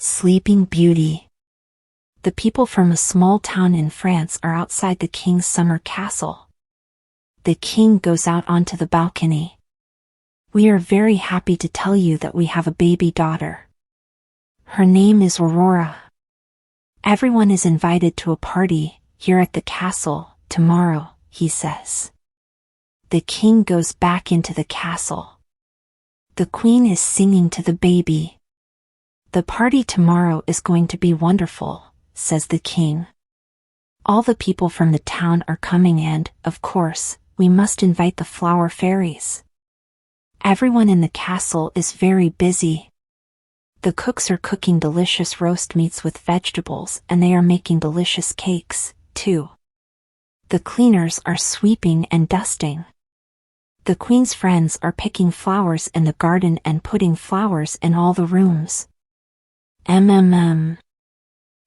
Sleeping Beauty. The people from a small town in France are outside the king's summer castle. The king goes out onto the balcony. We are very happy to tell you that we have a baby daughter. Her name is Aurora. Everyone is invited to a party here at the castle tomorrow, he says. The king goes back into the castle. The queen is singing to the baby. The party tomorrow is going to be wonderful, says the king. All the people from the town are coming and, of course, we must invite the flower fairies. Everyone in the castle is very busy. The cooks are cooking delicious roast meats with vegetables and they are making delicious cakes, too. The cleaners are sweeping and dusting. The queen's friends are picking flowers in the garden and putting flowers in all the rooms.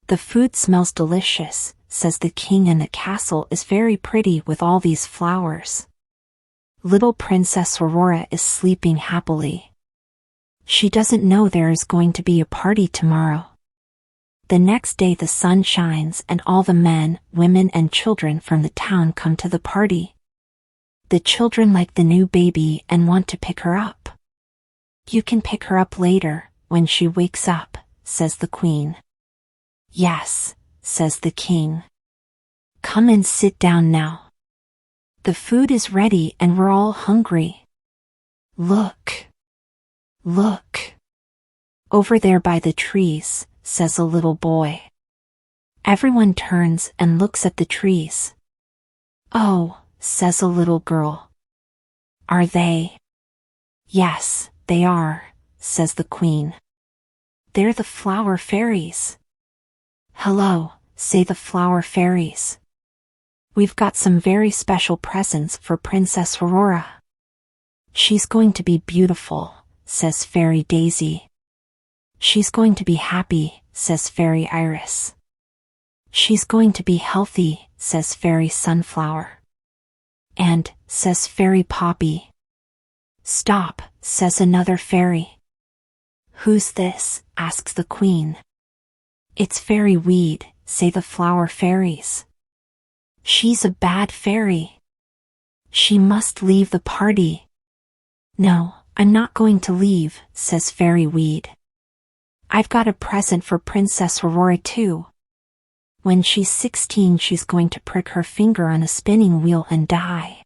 The food smells delicious, says the king, and the castle is very pretty with all these flowers. Little Princess Aurora is sleeping happily. She doesn't know there is going to be a party tomorrow. The next day the sun shines and all the men, women and children from the town come to the party. The children like the new baby and want to pick her up. You can pick her up later, when she wakes up, says the queen. Yes, says the king. Come and sit down now. The food is ready and we're all hungry. Look. Look. Over there by the trees, says a little boy. Everyone turns and looks at the trees. Oh, says a little girl. Are they? Yes, they are, says the queen. They're the flower fairies. Hello, say the flower fairies. We've got some very special presents for Princess Aurora. She's going to be beautiful, says Fairy Daisy. She's going to be happy, says Fairy Iris. She's going to be healthy, says Fairy Sunflower. And, says Fairy Poppy. Stop, says another fairy. Who's this? Asks the queen. It's Fairy Weed, say the flower fairies. She's a bad fairy. She must leave the party. No, I'm not going to leave, says Fairy Weed. I've got a present for Princess Aurora too. When she's 16 she's going to prick her finger on a spinning wheel and die.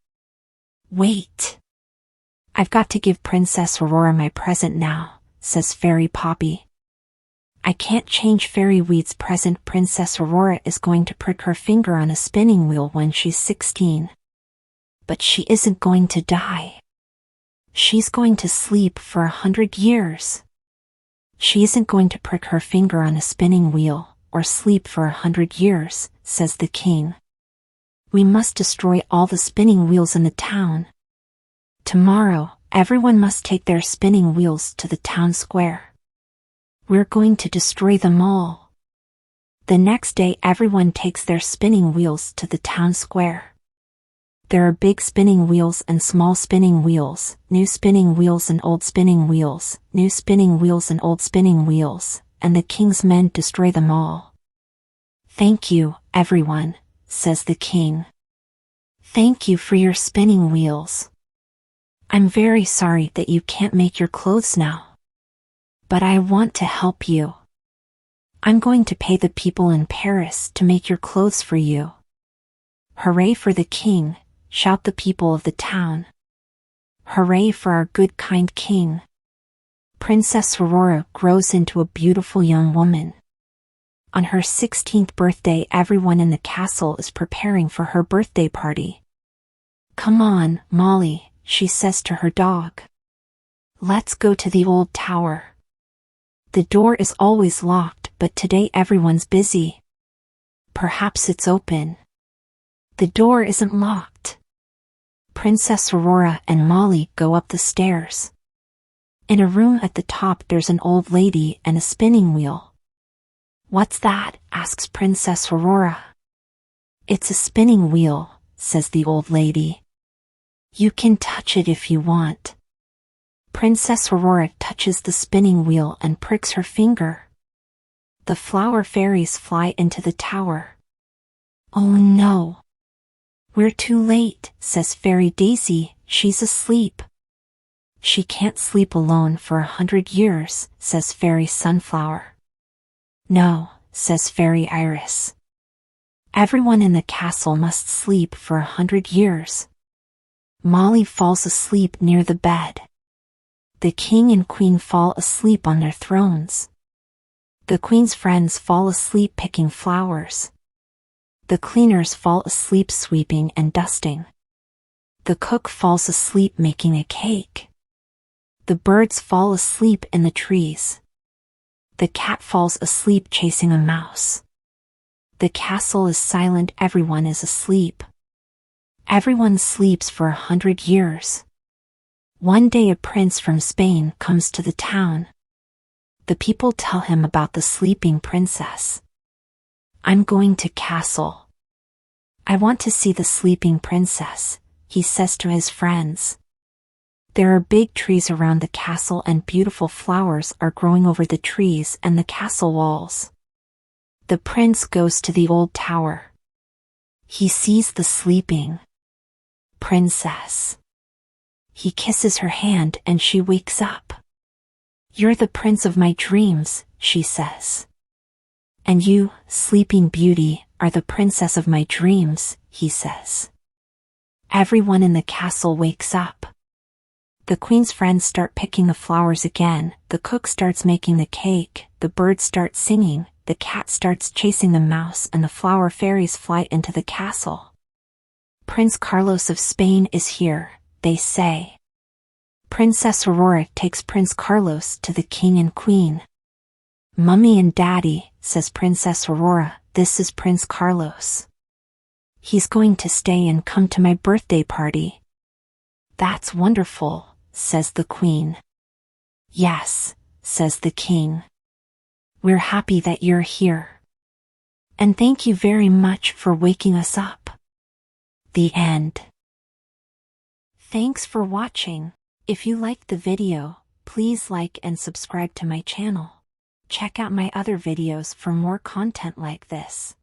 Wait. I've got to give Princess Aurora my present now, says Fairy Poppy. I can't change Fairy Weed's present. Princess Aurora is going to prick her finger on a spinning wheel when she's 16. But she isn't going to die. She's going to sleep for 100 years. She isn't going to prick her finger on a spinning wheel, or sleep for 100 years, says the king. We must destroy all the spinning wheels in the town. Tomorrow, everyone must take their spinning wheels to the town square. We're going to destroy them all. The next day everyone takes their spinning wheels to the town square. There are big spinning wheels and small spinning wheels, new spinning wheels and old spinning wheels, new spinning wheels and old spinning wheels, and the king's men destroy them all. Thank you, everyone, says the king. Thank you for your spinning wheels. I'm very sorry that you can't make your clothes now. But I want to help you. I'm going to pay the people in Paris to make your clothes for you. Hooray for the king, shout the people of the town. Hooray for our good kind king. Princess Aurora grows into a beautiful young woman. On her 16th birthday everyone in the castle is preparing for her birthday party. Come on, Molly, she says to her dog. Let's go to the old tower. The door is always locked, but today everyone's busy. Perhaps it's open. The door isn't locked. Princess Aurora and Molly go up the stairs. In a room at the top there's an old lady and a spinning wheel. What's that? Asks Princess Aurora. It's a spinning wheel, says the old lady. You can touch it if you want. Princess Aurora touches the spinning wheel and pricks her finger. The flower fairies fly into the tower. Oh no! We're too late, says Fairy Daisy, she's asleep. She can't sleep alone for 100 years, says Fairy Sunflower. No, says Fairy Iris. Everyone in the castle must sleep for 100 years. Molly falls asleep near the bed. The king and queen fall asleep on their thrones. The queen's friends fall asleep picking flowers. The cleaners fall asleep sweeping and dusting. The cook falls asleep making a cake. The birds fall asleep in the trees. The cat falls asleep chasing a mouse. The castle is silent, everyone is asleep. Everyone sleeps for 100 years. One day a prince from Spain comes to the town. The people tell him about the sleeping princess. I'm going to castle. I want to see the sleeping princess, he says to his friends. There are big trees around the castle and beautiful flowers are growing over the trees and the castle walls. The prince goes to the old tower. He sees the sleeping princess. He kisses her hand and she wakes up. You're the prince of my dreams, she says. And you, Sleeping Beauty, are the princess of my dreams, he says. Everyone in the castle wakes up. The queen's friends start picking the flowers again, the cook starts making the cake, the birds start singing, the cat starts chasing the mouse and the flower fairies fly into the castle. Prince Carlos of Spain is here, they say. Princess Aurora takes Prince Carlos to the king and queen. Mummy and Daddy, says Princess Aurora, this is Prince Carlos. He's going to stay and come to my birthday party. That's wonderful, says the queen. Yes, says the king. We're happy that you're here. And thank you very much for waking us up. The end. Thanks for watching. If you liked the video, please like and subscribe to my channel. Check out my other videos for more content like this.